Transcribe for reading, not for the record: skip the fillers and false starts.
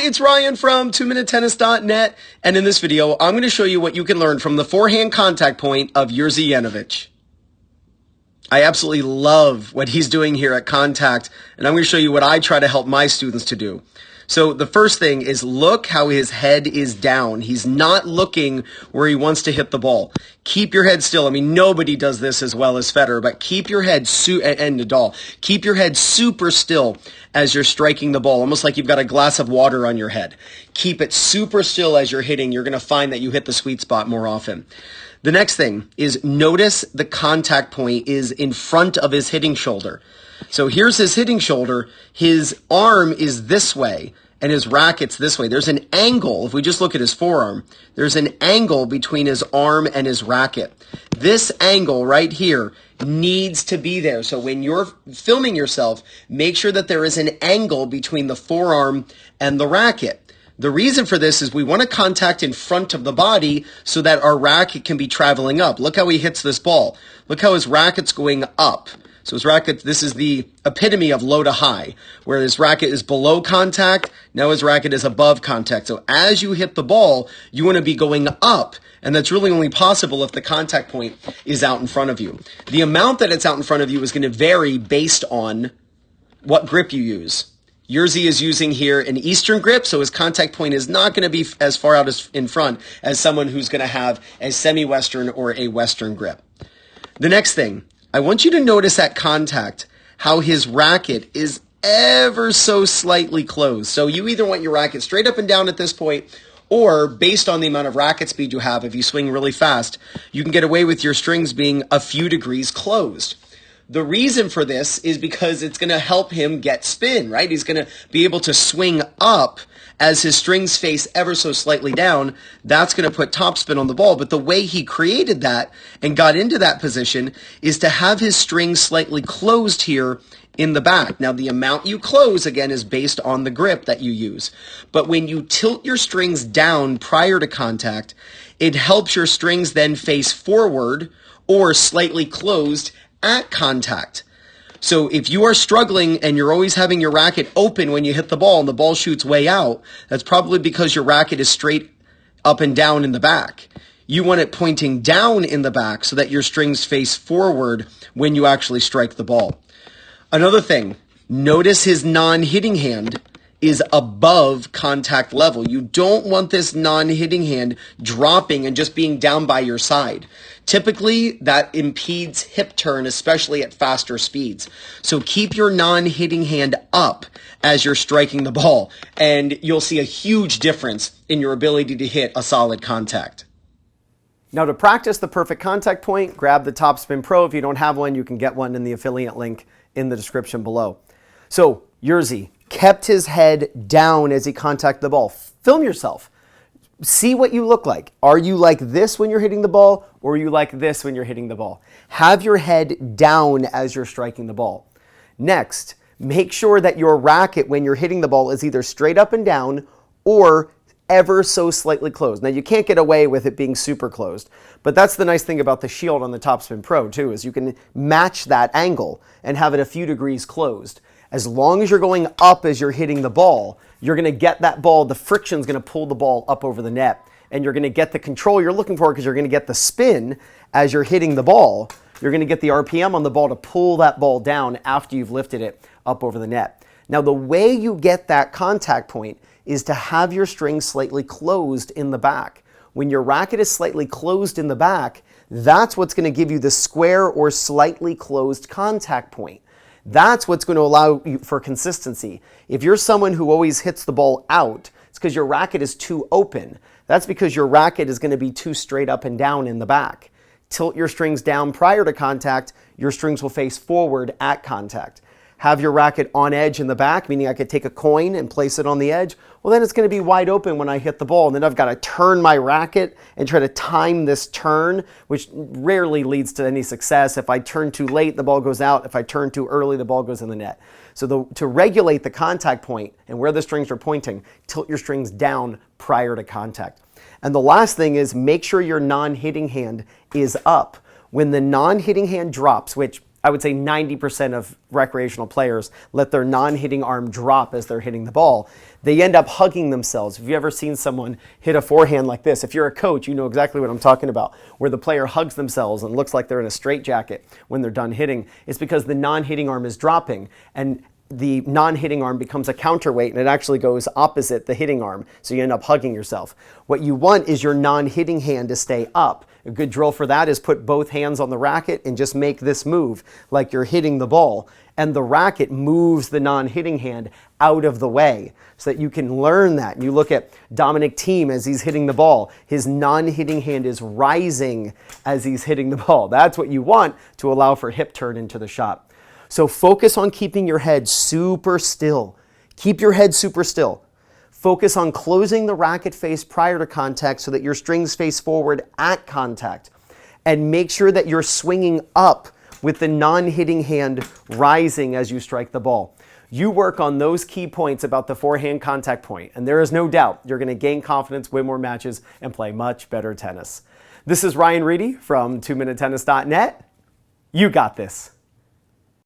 it's Ryan from 2minutetennis.net, and in this video, I'm going to show you what you can learn from the forehand contact point of Jerzy Janowicz. I absolutely love what he's doing here at contact, and I'm going to show you what I try to help my students to do. So the first thing is look how his head is down. He's not looking where he wants to hit the ball. Keep your head still. I mean, nobody does this as well as Federer, but keep your head and Nadal. Keep your head super still as you're striking the ball, almost like you've got a glass of water on your head. Keep it super still as you're hitting. You're going to find that you hit the sweet spot more often. The next thing is notice the contact point is in front of his hitting shoulder. So here's his hitting shoulder. His arm is this way and his racket's this way. There's an angle. If we just look at his forearm, there's an angle between his arm and his racket. This angle right here needs to be there. So when you're filming yourself, make sure that there is an angle between the forearm and the racket. The reason for this is we want to contact in front of the body so that our racket can be traveling up. Look how he hits this ball. Look how his racket's going up. So his racket, this is the epitome of low to high, where his racket is below contact, now his racket is above contact. So as you hit the ball, you want to be going up, and that's really only possible if the contact point is out in front of you. The amount that it's out in front of you is going to vary based on what grip you use. Jerzy is using here an Eastern grip, so his contact point is not going to be as far out as in front as someone who's going to have a semi-Western or a Western grip. The next thing, I want you to notice at contact how his racket is ever so slightly closed. So you either want your racket straight up and down at this point, or based on the amount of racket speed you have, if you swing really fast, you can get away with your strings being a few degrees closed. The reason for this is because it's going to help him get spin, right? He's going to be able to swing up as his strings face ever so slightly down. That's going to put topspin on the ball. But the way he created that and got into that position is to have his strings slightly closed here in the back. Now, the amount you close, again, is based on the grip that you use. But when you tilt your strings down prior to contact, it helps your strings then face forward or slightly closed at contact. So if you are struggling and you're always having your racket open when you hit the ball and the ball shoots way out, that's probably because your racket is straight up and down in the back. You want it pointing down in the back so that your strings face forward when you actually strike the ball. Another thing, notice his non-hitting hand is above contact level. You don't want this non-hitting hand dropping and just being down by your side. Typically, that impedes hip turn, especially at faster speeds. So keep your non-hitting hand up as you're striking the ball, and you'll see a huge difference in your ability to hit a solid contact. Now, to practice the perfect contact point, grab the Topspin Pro. If you don't have one, you can get one in the affiliate link in the description below. So, Jerzy kept his head down as he contacted the ball. Film yourself. See what you look like. Are you like this when you're hitting the ball, or are you like this when you're hitting the ball? Have your head down as you're striking the ball. Next, make sure that your racket when you're hitting the ball is either straight up and down or ever so slightly closed. Now, you can't get away with it being super closed, but that's the nice thing about the Shield on the Topspin Pro too, is you can match that angle and have it a few degrees closed. As long as you're going up as you're hitting the ball, you're going to get that ball, the friction's going to pull the ball up over the net, and you're going to get the control you're looking for because you're going to get the spin as you're hitting the ball. You're going to get the RPM on the ball to pull that ball down after you've lifted it up over the net. Now, the way you get that contact point is to have your strings slightly closed in the back. When your racket is slightly closed in the back, that's what's going to give you the square or slightly closed contact point. That's what's going to allow you for consistency. If you're someone who always hits the ball out, it's because your racket is too open. That's because your racket is going to be too straight up and down in the back. Tilt your strings down prior to contact, your strings will face forward at contact. Have your racket on edge in the back, meaning I could take a coin and place it on the edge. Well, then it's going to be wide open when I hit the ball. And then I've got to turn my racket and try to time this turn, which rarely leads to any success. If I turn too late, the ball goes out. If I turn too early, the ball goes in the net. So to regulate the contact point and where the strings are pointing, tilt your strings down prior to contact. And the last thing is make sure your non-hitting hand is up. When the non-hitting hand drops, which I would say 90% of recreational players let their non-hitting arm drop as they're hitting the ball. They end up hugging themselves. Have you ever seen someone hit a forehand like this? If you're a coach, you know exactly what I'm talking about, where the player hugs themselves and looks like they're in a straitjacket when they're done hitting. It's because the non-hitting arm is dropping, and the non-hitting arm becomes a counterweight, and it actually goes opposite the hitting arm, so you end up hugging yourself. What you want is your non-hitting hand to stay up. A good drill for that is put both hands on the racket and just make this move like you're hitting the ball, and the racket moves the non-hitting hand out of the way so that you can learn that. And you look at Dominic Thiem as he's hitting the ball. His non-hitting hand is rising as he's hitting the ball. That's what you want to allow for hip turn into the shot. So focus on keeping your head super still. Keep your head super still. Focus on closing the racket face prior to contact so that your strings face forward at contact. And make sure that you're swinging up with the non-hitting hand rising as you strike the ball. You work on those key points about the forehand contact point, and there is no doubt you're going to gain confidence, win more matches, and play much better tennis. This is Ryan Reedy from 2minutetennis.net. You got this.